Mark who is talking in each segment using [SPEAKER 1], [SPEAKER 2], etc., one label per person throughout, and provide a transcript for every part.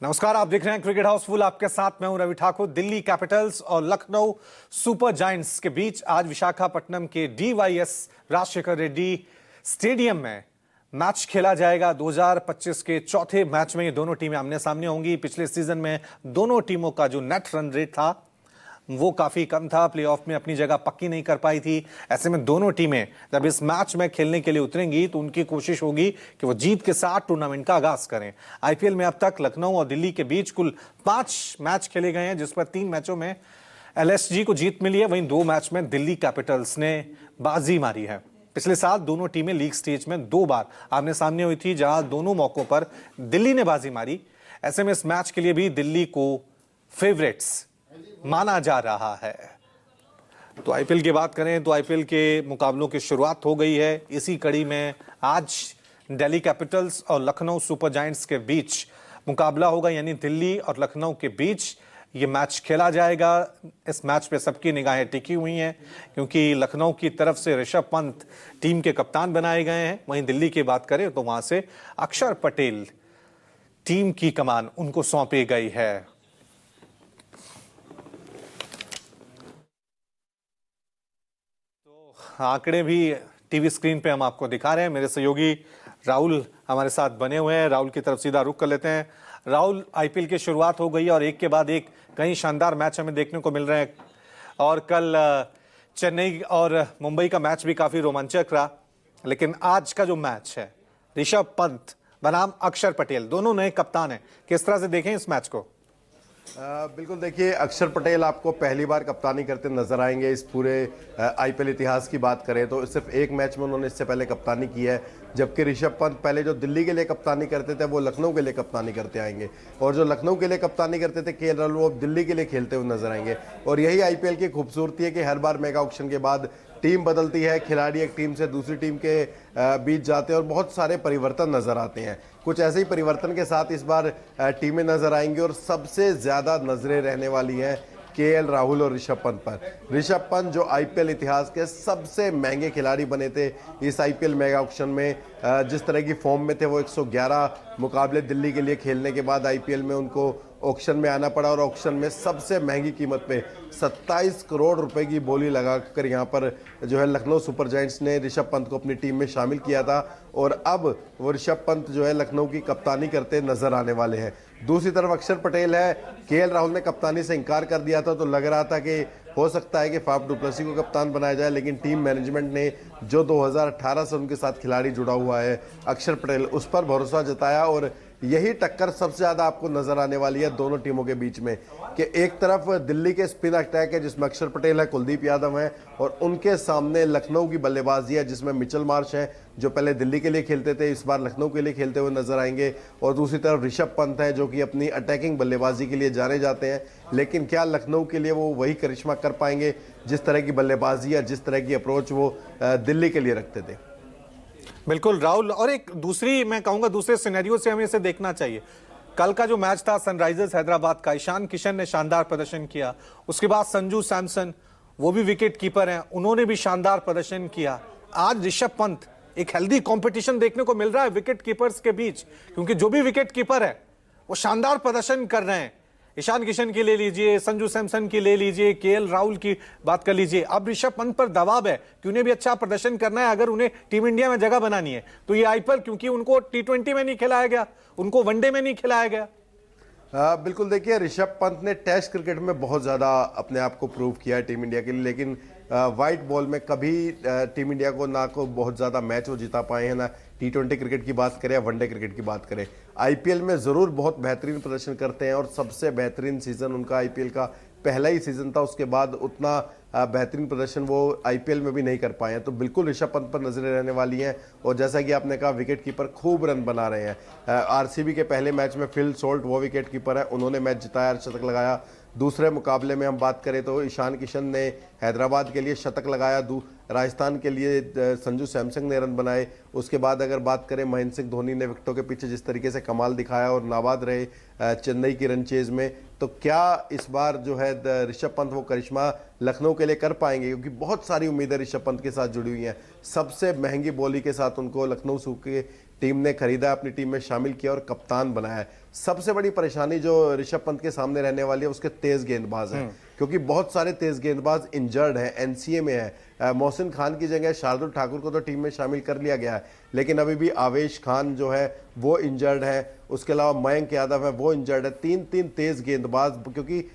[SPEAKER 1] नमस्कार, आप देख रहे हैं क्रिकेट हाउसफुल। आपके साथ मैं हूं रवि ठाकुर। दिल्ली कैपिटल्स और लखनऊ सुपर जायंट्स के बीच आज विशाखापट्टनम के DYS राजशेखर रेड्डी स्टेडियम में मैच खेला जाएगा। 2025 के चौथे मैच में ये दोनों टीमें आमने सामने होंगी। पिछले सीजन में दोनों टीमों का जो नेट रन रेट था वो काफी कम था, प्लेऑफ में अपनी जगह पक्की नहीं कर पाई थी। ऐसे में दोनों टीमें जब इस मैच में खेलने के लिए उतरेंगी तो उनकी कोशिश होगी कि वो जीत के साथ टूर्नामेंट का आगाज करें। आईपीएल में अब तक लखनऊ और दिल्ली के बीच कुल 5 मैच खेले गए हैं, जिस पर 3 मैचों में LSG को जीत मिली है, वहीं 2 मैच में दिल्ली कैपिटल्स ने बाजी मारी है। पिछले साल दोनों टीमें लीग स्टेज में 2 बार आमने सामने हुई थी, जहां दोनों मौकों पर दिल्ली ने बाजी मारी। ऐसे में इस मैच के लिए भी दिल्ली को फेवरेट्स माना जा रहा है। तो आईपीएल की बात करें तो आईपीएल के मुकाबलों की शुरुआत हो गई है। इसी कड़ी में आज दिल्ली कैपिटल्स और लखनऊ सुपर जायंट्स के बीच मुकाबला होगा, यानी दिल्ली और लखनऊ के बीच ये मैच खेला जाएगा। इस मैच पे सबकी निगाहें टिकी हुई हैं, क्योंकि लखनऊ की तरफ से ऋषभ पंत टीम के कप्तान बनाए गए हैं। वहीं दिल्ली की बात करें तो वहां से अक्षर पटेल टीम की कमान उनको सौंपी गई है। आंकड़े भी टीवी स्क्रीन पे हम आपको दिखा रहे हैं। मेरे सहयोगी राहुल हमारे साथ बने हुए हैं। राहुल की तरफ सीधा रुख कर लेते हैं। राहुल, आईपीएल की शुरुआत हो गई है और एक के बाद एक कई शानदार मैच हमें देखने को मिल रहे हैं, और कल चेन्नई और मुंबई का मैच भी काफी रोमांचक रहा। लेकिन आज का जो मैच है, ऋषभ पंत बनाम अक्षर पटेल, दोनों नए कप्तान हैं, किस तरह से देखें इस मैच को?
[SPEAKER 2] बिल्कुल, देखिए, अक्षर पटेल आपको पहली बार कप्तानी करते नजर आएंगे। इस पूरे आईपीएल इतिहास की बात करें तो सिर्फ एक मैच में उन्होंने इससे पहले कप्तानी की है, जबकि ऋषभ पंत पहले जो दिल्ली के लिए कप्तानी करते थे वो लखनऊ के लिए कप्तानी करते आएंगे, और जो लखनऊ के लिए कप्तानी करते थे KL राहुल, वो अब दिल्ली के लिए खेलते हुए नजर आएंगे। और यही आईपीएल की खूबसूरती है कि हर बार मेगा ऑक्शन के बाद टीम बदलती है, खिलाड़ी एक टीम से दूसरी टीम के बीच जाते हैं और बहुत सारे परिवर्तन नजर आते हैं। कुछ ऐसे ही परिवर्तन के साथ इस बार टीमें नजर आएंगी, और सबसे ज्यादा नजरें रहने वाली हैं KL राहुल और ऋषभ पंत पर। ऋषभ पंत जो आईपीएल इतिहास के सबसे महंगे खिलाड़ी बने थे इस आईपीएल मेगा ऑक्शन में, जिस तरह की फॉर्म में थे वो 111 मुकाबले दिल्ली के लिए खेलने के बाद आईपीएल में उनको ऑक्शन में आना पड़ा, और ऑक्शन में सबसे महंगी कीमत पे 27 करोड़ रुपए की बोली लगाकर यहाँ पर जो है लखनऊ सुपर जायंट्स ने ऋषभ पंत को अपनी टीम में शामिल किया था, और अब वो ऋषभ पंत जो है लखनऊ की कप्तानी करते नजर आने वाले हैं। दूसरी तरफ अक्षर पटेल है। KL राहुल ने कप्तानी से इनकार कर दिया था, तो लग रहा था कि हो सकता है कि फाफ डु प्लेसी को कप्तान बनाया जाए, लेकिन टीम मैनेजमेंट ने जो 2018 से उनके साथ खिलाड़ी जुड़ा हुआ है अक्षर पटेल, उस पर भरोसा जताया, और यही टक्कर सबसे ज्यादा आपको नजर आने वाली है दोनों टीमों के बीच में। कि एक तरफ दिल्ली के स्पिन अटैक है जिसमें अक्षर पटेल है, कुलदीप यादव है, और उनके सामने लखनऊ की बल्लेबाजी है जिसमें मिचेल मार्श है, जो पहले दिल्ली के लिए खेलते थे, इस बार लखनऊ के लिए खेलते हुए नजर आएंगे। और दूसरी तरफ ऋषभ पंत है जो कि अपनी अटैकिंग बल्लेबाजी के लिए जाने जाते हैं, लेकिन क्या लखनऊ के लिए वो वही करिश्मा कर पाएंगे जिस तरह की बल्लेबाजी या जिस तरह की अप्रोच वो दिल्ली के लिए रखते थे?
[SPEAKER 1] बिल्कुल राहुल, और एक दूसरी मैं कहूंगा दूसरे सिनेरियो से हमें इसे देखना चाहिए। कल का जो मैच था सनराइजर्स हैदराबाद का, ईशान किशन ने शानदार प्रदर्शन किया। उसके बाद संजू सैमसन, वो भी विकेट कीपर हैं, उन्होंने भी शानदार प्रदर्शन किया। आज ऋषभ पंत, एक हेल्दी कंपटीशन देखने को मिल रहा है विकेट कीपर्स के बीच, क्योंकि जो भी विकेट कीपर है वो शानदार प्रदर्शन कर रहे हैं। ईशान किशन की ले लीजिए, संजू सैमसन की ले लीजिए, KL राहुल की बात कर लीजिए। अब ऋषभ पंत पर दबाव है कि उन्हें भी अच्छा प्रदर्शन करना है अगर उन्हें टीम इंडिया में जगह बनानी है। तो ये आईपीएल, क्योंकि उनको T20 में नहीं खिलाया गया, उनको वनडे में नहीं खिलाया गया।
[SPEAKER 2] बिल्कुल, देखिए, ऋषभ पंत ने टेस्ट क्रिकेट में बहुत ज़्यादा अपने आप को प्रूव किया है टीम इंडिया के लिए, लेकिन वाइट बॉल में कभी टीम इंडिया को ना को बहुत ज़्यादा मैच वो जिता पाए हैं, ना T20 क्रिकेट की बात करें या वनडे क्रिकेट की बात करें। आईपीएल में ज़रूर बहुत बेहतरीन प्रदर्शन करते हैं, और सबसे बेहतरीन सीज़न उनका आईपीएल का पहला ही सीज़न था, उसके बाद उतना बेहतरीन प्रदर्शन वो आईपीएल में भी नहीं कर पाए हैं। तो बिल्कुल ऋषभ पंत पर नजरें रहने वाली हैं, और जैसा कि आपने कहा विकेट कीपर खूब रन बना रहे हैं। आरसीबी के पहले मैच में फिल सोल्ट वो विकेट कीपर है, उन्होंने मैच जिताया, शतक लगाया। दूसरे मुकाबले में हम बात करें तो ईशान किशन ने हैदराबाद के लिए शतक लगाया, राजस्थान के लिए संजू सैमसन ने रन बनाए। उसके बाद अगर बात करें महेंद्र सिंह धोनी ने विकेटों के पीछे जिस तरीके से कमाल दिखाया और नाबाद रहे चेन्नई की रन चेज में, तो क्या इस बार जो है ऋषभ पंत वो करिश्मा लखनऊ के लिए कर पाएंगे? क्योंकि बहुत सारी उम्मीदें ऋषभ पंत के साथ जुड़ी हुई हैं। सबसे महंगी बोली के साथ उनको लखनऊ टीम ने खरीदा, अपनी टीम में शामिल किया और कप्तान बनाया है। सबसे बड़ी परेशानी जो ऋषभ पंत के सामने रहने वाली है उसके तेज गेंदबाज हैं, क्योंकि बहुत सारे तेज गेंदबाज इंजर्ड हैं, एनसीए में है। मोहसिन खान की जगह शार्दुल ठाकुर को तो टीम में शामिल कर लिया गया है, लेकिन अभी भी आवेश खान जो है वो इंजर्ड है। उसके अलावा मयंक यादव है, वो इंजर्ड है। तीन तीन तेज गेंदबाज, क्योंकि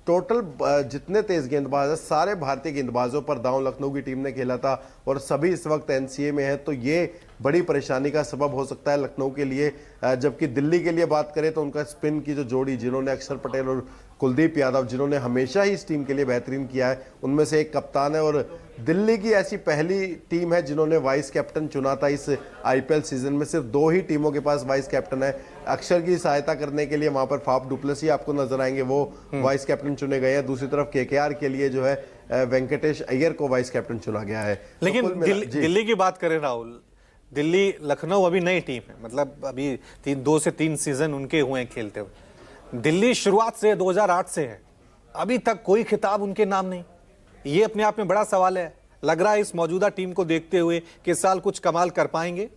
[SPEAKER 2] टोटल जितने तेज गेंदबाज हैं सारे भारतीय गेंदबाजों पर दांव लखनऊ की टीम ने खेला था और सभी इस वक्त एनसीए में है, तो ये बड़ी परेशानी का सबब हो सकता है लखनऊ के लिए। जबकि दिल्ली के लिए बात करें तो उनका स्पिन की जो जोड़ी, जिन्होंने अक्षर पटेल और कुलदीप यादव, जिन्होंने हमेशा ही इस टीम के लिए बेहतरीन किया है, उनमें से एक कप्तान है। और दिल्ली की ऐसी पहली टीम है जिन्होंने वाइस कैप्टन चुना था इस आईपीएल सीजन में। सिर्फ 2 ही टीमों के पास वाइस कैप्टन है। अक्षर की सहायता करने के लिए वहां पर फाफ डुप्लेसी आपको नजर आएंगे, वो वाइस कैप्टन चुने गए हैं। दूसरी तरफ केकेआर के लिए जो है वेंकटेश अय्यर को वाइस कैप्टन चुना गया है।
[SPEAKER 1] लेकिन दिल्ली की बात करें राहुल, दिल्ली लखनऊ अभी नई टीम है, मतलब अभी 2 से 3 सीजन उनके हुए हैं खेलते हुए। दिल्ली शुरुआत से 2008 से है, अभी तक कोई खिताब उनके नाम नहीं। ये अपने आप में बड़ा सवाल है। लग रहा है इस मौजूदा टीम को देखते हुए कि इस साल कुछ कमाल कर पाएंगे।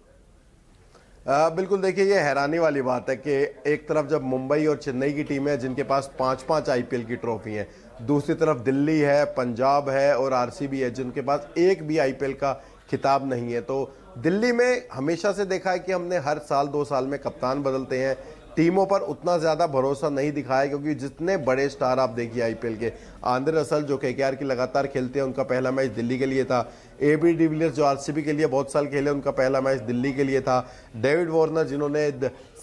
[SPEAKER 2] बिल्कुल, देखिए ये हैरानी वाली बात है कि एक तरफ जब मुंबई और चेन्नई की टीम है जिनके पास 5-5 आईपीएल की ट्रॉफी हैं, दूसरी तरफ दिल्ली है, पंजाब है और आरसीबी है जिनके पास एक भी आईपीएल का खिताब नहीं है। तो दिल्ली में हमेशा से देखा है कि हमने हर साल 2 साल में कप्तान बदलते हैं, टीमों पर उतना ज्यादा भरोसा नहीं दिखाया, क्योंकि जितने बड़े स्टार आप देखिए आईपीएल के, आंद्रे रसल जो केकेआर की लगातार खेलते हैं, उनका पहला मैच दिल्ली के लिए था। एबी डिविलियर्स जो आरसीबी के लिए बहुत साल खेले, उनका पहला मैच दिल्ली के लिए था। डेविड वार्नर जिन्होंने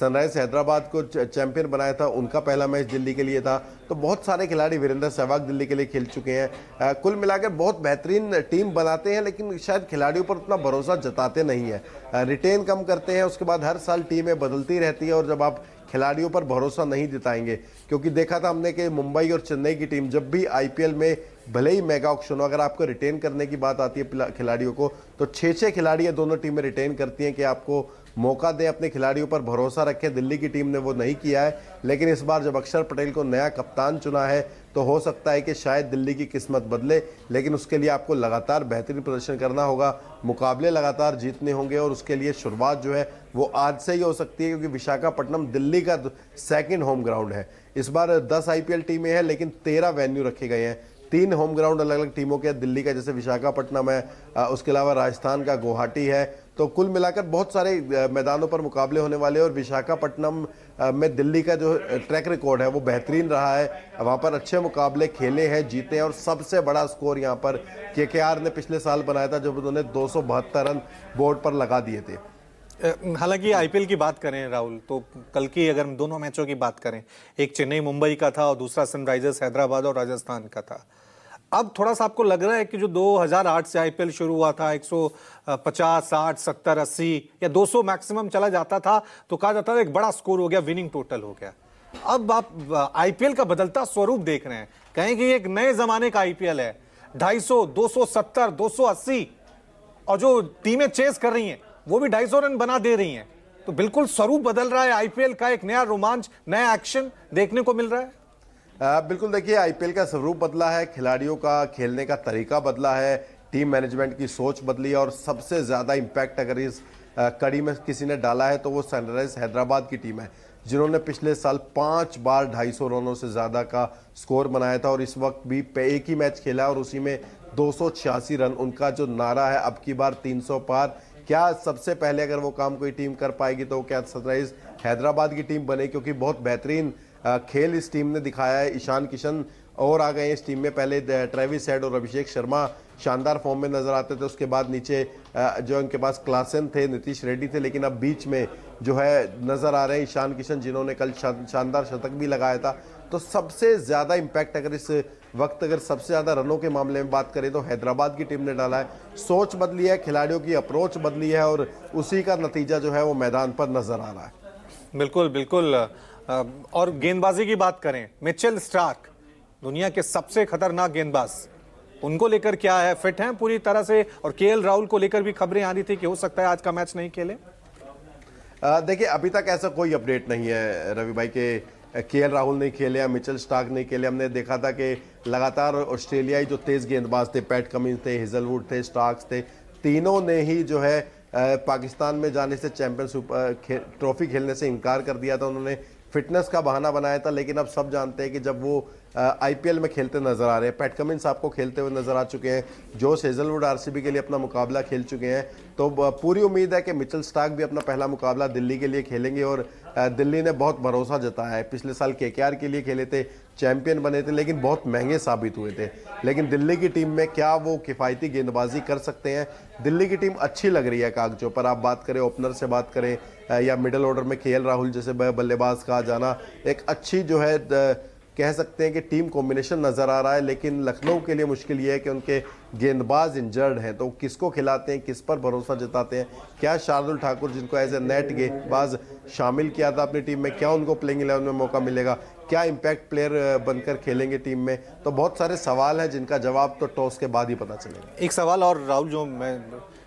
[SPEAKER 2] सनराइज हैदराबाद को चैंपियन बनाया था, उनका पहला मैच दिल्ली के लिए था। तो बहुत सारे खिलाड़ी, वीरेंद्र सहवाग दिल्ली के लिए खेल चुके हैं। कुल मिलाकर बहुत बेहतरीन टीम बनाते हैं, लेकिन शायद खिलाड़ियों पर उतना भरोसा जताते नहीं है, रिटेन कम करते हैं। उसके बाद हर साल टीमें बदलती रहती है और जब आप खिलाड़ियों पर भरोसा नहीं जताएंगे, क्योंकि देखा था हमने कि मुंबई और चेन्नई की टीम जब भी आईपीएल में भले ही मेगा ऑक्शन हो, अगर आपको रिटेन करने की बात आती है खिलाड़ियों को, तो 6-6 खिलाड़ी ये दोनों टीमें रिटेन करती हैं कि आपको मौका दें, अपने खिलाड़ियों पर भरोसा रखें। दिल्ली की टीम ने वो नहीं किया है, लेकिन इस बार जब अक्षर पटेल को नया कप्तान चुना है तो हो सकता है कि शायद दिल्ली की किस्मत बदले, लेकिन उसके लिए आपको लगातार बेहतरीन प्रदर्शन करना होगा, मुकाबले लगातार जीतने होंगे और उसके लिए शुरुआत जो है वो आज से ही हो सकती है, क्योंकि विशाखापट्टनम दिल्ली का सेकंड होम ग्राउंड है। इस बार 10 आईपीएल टीमें हैं, लेकिन 13 वेन्यू रखे गए हैं। 3 होम ग्राउंड अलग अलग टीमों के, दिल्ली का जैसे विशाखापट्टनम है, उसके अलावा राजस्थान का गुवाहाटी है। तो कुल मिलाकर बहुत सारे मैदानों पर मुकाबले होने वाले हैं और विशाखापट्टनम में दिल्ली का जो ट्रैक रिकॉर्ड है वो बेहतरीन रहा है। वहाँ पर अच्छे मुकाबले खेले हैं, जीते हैं और सबसे बड़ा स्कोर यहाँ पर केकेआर ने पिछले साल बनाया था जब उन्होंने 272 रन बोर्ड पर लगा दिए थे।
[SPEAKER 1] हालांकि आईपीएल की बात करें राहुल, तो कल की अगर दोनों मैचों की बात करें, एक चेन्नई मुंबई का था और दूसरा सनराइजर्स हैदराबाद और राजस्थान का था। अब थोड़ा सा आपको लग रहा है कि जो 2008 से आईपीएल शुरू हुआ था, 150, 60, 70, 80 या 200 मैक्सिमम चला जाता था, तो कहा जाता था एक बड़ा स्कोर हो गया, विनिंग टोटल हो गया। अब आप आईपीएल का बदलता स्वरूप देख रहे हैं, कहें कि एक नए जमाने का आईपीएल है। 250, 270, 280 और जो टीमें चेस कर रही हैं वो भी 250 रन बना दे रही हैं। तो बिल्कुल स्वरूप बदल रहा है आईपीएल का, एक नया रोमांच, नया एक्शन देखने को मिल रहा है।
[SPEAKER 2] बिल्कुल, देखिए आईपीएल का स्वरूप बदला है, खिलाड़ियों का खेलने का तरीका बदला है, टीम मैनेजमेंट की सोच बदली है और सबसे ज़्यादा इम्पैक्ट अगर इस कड़ी में किसी ने डाला है तो वो सनराइज हैदराबाद की टीम है, जिन्होंने पिछले साल 5 बार 250 रनों से ज़्यादा का स्कोर बनाया था और इस वक्त भी एक ही मैच खेला और उसी में 286 रन। उनका जो नारा है अब की बार 300 पार, क्या सबसे पहले अगर वो काम कोई टीम कर पाएगी तो क्या सनराइज हैदराबाद की टीम बने, क्योंकि बहुत बेहतरीन खेल इस टीम ने दिखाया है। ईशान किशन और आ गए इस टीम में, पहले ट्रेविस हेड और अभिषेक शर्मा शानदार फॉर्म में नजर आते थे, उसके बाद नीचे जो इनके पास क्लासन थे, नीतीश रेड्डी थे, लेकिन अब बीच में जो है नजर आ रहे हैं ईशान किशन, जिन्होंने कल शानदार शतक भी लगाया था। तो सबसे ज्यादा इम्पैक्ट अगर इस वक्त अगर सबसे ज्यादा रनों के मामले में बात करें तो हैदराबाद की टीम ने डाला है। सोच बदली है, खिलाड़ियों की अप्रोच बदली है और उसी का नतीजा जो है वो मैदान पर नजर आ रहा है।
[SPEAKER 1] बिल्कुल बिल्कुल। और गेंदबाजी की बात करें, मिचेल स्टार्क दुनिया के सबसे खतरनाक गेंदबाज, उनको लेकर क्या है, फिट हैं पूरी तरह से? और केएल राहुल को लेकर भी खबरें आ रही थी कि हो सकता है आज का मैच नहीं खेले।
[SPEAKER 2] देखिए अभी तक ऐसा कोई अपडेट नहीं है रवि भाई के केएल राहुल नहीं खेले या मिचेल स्टार्क नहीं खेले। हमने देखा था कि लगातार ऑस्ट्रेलियाई जो तेज गेंदबाज थे, पैट कमिंस थे, हेजलवुड थे, स्टार्क्स थे, तीनों ने ही जो है पाकिस्तान में जाने से चैंपियन ट्रॉफी खेलने से इनकार कर दिया था, उन्होंने फिटनेस का बहाना बनाया था। लेकिन अब सब जानते हैं कि जब वो आईपीएल में खेलते नजर आ रहे हैं, पैट कमिंस आपको खेलते हुए नजर आ चुके हैं, जोश हेजलवुड आरसीबी के लिए अपना मुकाबला खेल चुके हैं, तो पूरी उम्मीद है कि मिचेल स्टार्क भी अपना पहला मुकाबला दिल्ली के लिए खेलेंगे। और दिल्ली ने बहुत भरोसा जताया है। पिछले साल केकेआर के लिए खेले थे, चैंपियन बने थे, लेकिन बहुत महंगे साबित हुए थे। लेकिन दिल्ली की टीम में क्या वो किफ़ायती गेंदबाजी कर सकते हैं? दिल्ली की टीम अच्छी लग रही है कागजों पर। आप बात करें ओपनर से बात करें या मिडिल ऑर्डर में केएल राहुल जैसे बल्लेबाज का जाना, एक अच्छी जो है कह सकते हैं कि टीम कॉम्बिनेशन नज़र आ रहा है। लेकिन लखनऊ के लिए मुश्किल ये है कि उनके गेंदबाज इंजर्ड हैं, तो किसको खिलाते हैं, किस पर भरोसा जताते हैं? क्या शार्दुल ठाकुर जिनको एज ए नेट गेंदबाज शामिल किया था अपनी टीम में, क्या उनको प्लेइंग 11 में मौका मिलेगा? क्या इम्पैक्ट प्लेयर बनकर खेलेंगे टीम में? तो बहुत सारे सवाल हैं जिनका जवाब तो टॉस के बाद ही पता चलेगा।
[SPEAKER 1] एक सवाल और राहुल जो मैं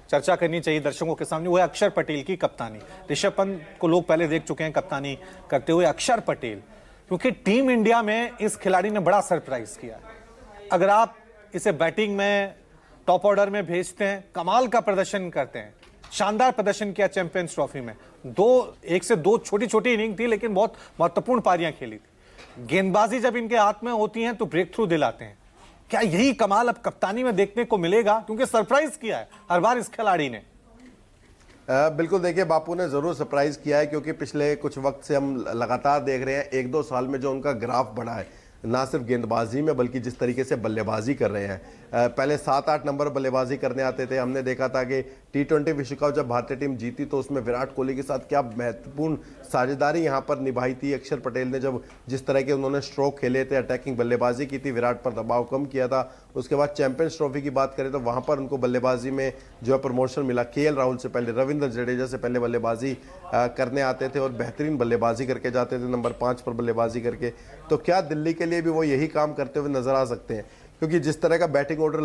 [SPEAKER 1] चर्चा करनी चाहिए दर्शकों के सामने, वो है अक्षर पटेल की कप्तानी। ऋषभ पंत को लोग पहले देख चुके हैं कप्तानी करते हुए, अक्षर पटेल, क्योंकि टीम इंडिया में इस खिलाड़ी ने बड़ा सरप्राइज किया। अगर आप इसे बैटिंग में टॉप ऑर्डर में भेजते हैं, कमाल का प्रदर्शन करते हैं, शानदार प्रदर्शन किया चैंपियंस ट्रॉफी में, एक से दो छोटी छोटी इनिंग थी लेकिन बहुत महत्वपूर्ण पारियां खेली थी। गेंदबाजी जब इनके हाथ में होती है तो ब्रेक थ्रू दिलाते हैं। क्या यही कमाल अब कप्तानी में देखने को मिलेगा? क्योंकि सरप्राइज किया है हर बार इस खिलाड़ी ने।
[SPEAKER 2] बिल्कुल, देखिए बापू ने ज़रूर सरप्राइज़ किया है, क्योंकि पिछले कुछ वक्त से हम लगातार देख रहे हैं 1-2 साल में जो उनका ग्राफ बढ़ा है, ना सिर्फ गेंदबाजी में बल्कि जिस तरीके से बल्लेबाजी कर रहे हैं। पहले 7-8 नंबर बल्लेबाजी करने आते थे। हमने देखा था कि T20 विश्व कप जब भारतीय टीम जीती तो उसमें विराट कोहली के साथ क्या महत्वपूर्ण साझेदारी यहाँ पर निभाई थी अक्षर पटेल ने। जब जिस तरह के उन्होंने स्ट्रोक खेले थे, अटैकिंग बल्लेबाजी की थी, विराट पर दबाव कम किया था। उसके बाद चैंपियंस ट्रॉफी की बात करें तो वहाँ पर उनको बल्लेबाजी में जो है प्रमोशन मिला। केएल राहुल से पहले, रविंद्र जडेजा से पहले बल्लेबाजी करने आते थे और बेहतरीन बल्लेबाजी करके जाते थे, नंबर 5 पर बल्लेबाजी करके। तो क्या दिल्ली के लिए भी वो यही काम करते हुए नजर आ सकते हैं? क्योंकि जिस तरह का बैटिंग ऑर्डर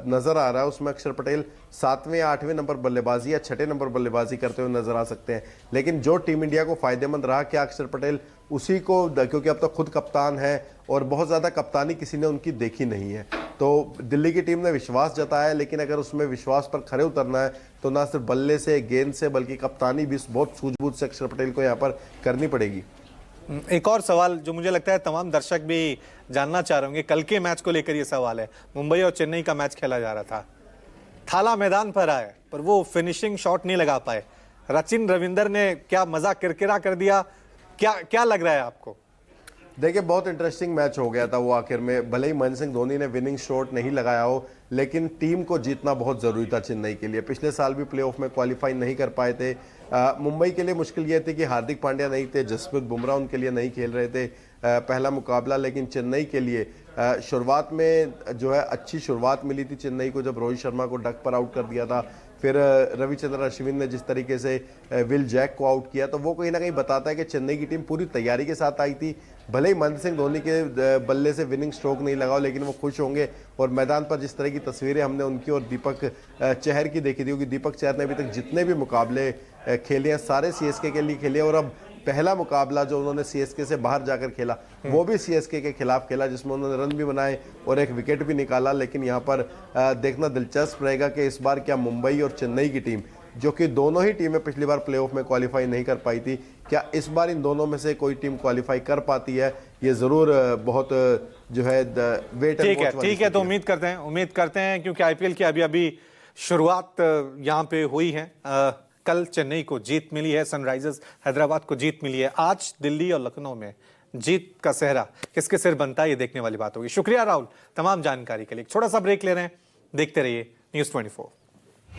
[SPEAKER 2] नजर आ रहा है उसमें अक्षर पटेल 7वें या 8वें नंबर बल्लेबाजी या 6ठे नंबर बल्लेबाजी करते हुए नजर आ सकते हैं। लेकिन जो टीम इंडिया को फायदेमंद रहा, क्या अक्षर पटेल उसी को, क्योंकि अब तो खुद कप्तान है और बहुत ज़्यादा कप्तानी किसी ने उनकी देखी नहीं है, तो दिल्ली की टीम ने विश्वास जताया है। लेकिन अगर उसमें विश्वास पर खरे उतरना है तो ना सिर्फ बल्ले से, गेंद से, बल्कि कप्तानी भी बहुत सूझबूझ से अक्षर पटेल को यहाँ पर करनी पड़ेगी।
[SPEAKER 1] एक और सवाल जो मुझे लगता है तमाम दर्शक भी जानना चाह रहे होंगे, कल के मैच को लेकर ये सवाल है। मुंबई और चेन्नई का मैच खेला जा रहा था, थाला मैदान पर आए पर वो फिनिशिंग शॉट नहीं लगा पाए। सचिन रविंदर ने क्या मजा किरकिरा कर दिया? क्या लग रहा है आपको?
[SPEAKER 2] देखिए बहुत इंटरेस्टिंग मैच हो गया था वो आखिर में। भले ही महेंद्र सिंह धोनी ने विनिंग शॉट नहीं लगाया हो, लेकिन टीम को जीतना बहुत ज़रूरी था चेन्नई के लिए। पिछले साल भी प्लेऑफ में क्वालिफाई नहीं कर पाए थे। मुंबई के लिए मुश्किल ये थी कि हार्दिक पांड्या नहीं थे, जसप्रीत बुमराह उनके लिए नहीं खेल रहे थे पहला मुकाबला। लेकिन चेन्नई के लिए शुरुआत में जो है अच्छी शुरुआत मिली थी चेन्नई को, जब रोहित शर्मा को डक पर आउट कर दिया था। फिर रविचंद्रन अश्विन ने जिस तरीके से विल जैक को आउट किया, तो वो कहीं ना कहीं बताता है कि चेन्नई की टीम पूरी तैयारी के साथ आई थी। भले ही महेंद्र सिंह धोनी के बल्ले से विनिंग स्ट्रोक नहीं लगाओ, लेकिन वो खुश होंगे। और मैदान पर जिस तरह की तस्वीरें हमने उनकी और दीपक चहर की देखी थी, क्योंकि दीपक चहर ने अभी तक जितने भी मुकाबले खेले हैं सारे सीएसके के लिए खेले, और अब पहला मुकाबला जो उन्होंने सीएसके से बाहर जाकर खेला वो भी सीएसके के खिलाफ खेला, जिसमें उन्होंने रन भी बनाए और एक विकेट भी निकाला। लेकिन यहाँ पर देखना दिलचस्प रहेगा कि इस बार क्या मुंबई और चेन्नई की टीम, जो कि दोनों ही टीमें पिछली बार प्लेऑफ में क्वालिफाई नहीं कर पाई थी, क्या इस बार इन दोनों में से कोई टीम क्वालिफाई कर पाती है? ये जरूर बहुत जो है वेट एंड वॉच।
[SPEAKER 1] ठीक है, तो उम्मीद करते हैं क्योंकि आईपीएल की अभी शुरुआत यहाँ पे हुई है। कल चेन्नई को जीत मिली है, सनराइजर्स हैदराबाद को जीत मिली है। आज दिल्ली और लखनऊ में जीत का सेहरा किसके सिर बनता है, ये देखने वाली बात होगी। शुक्रिया राहुल तमाम जानकारी के लिए। छोटा सा ब्रेक ले रहे हैं, देखते रहिए News 24।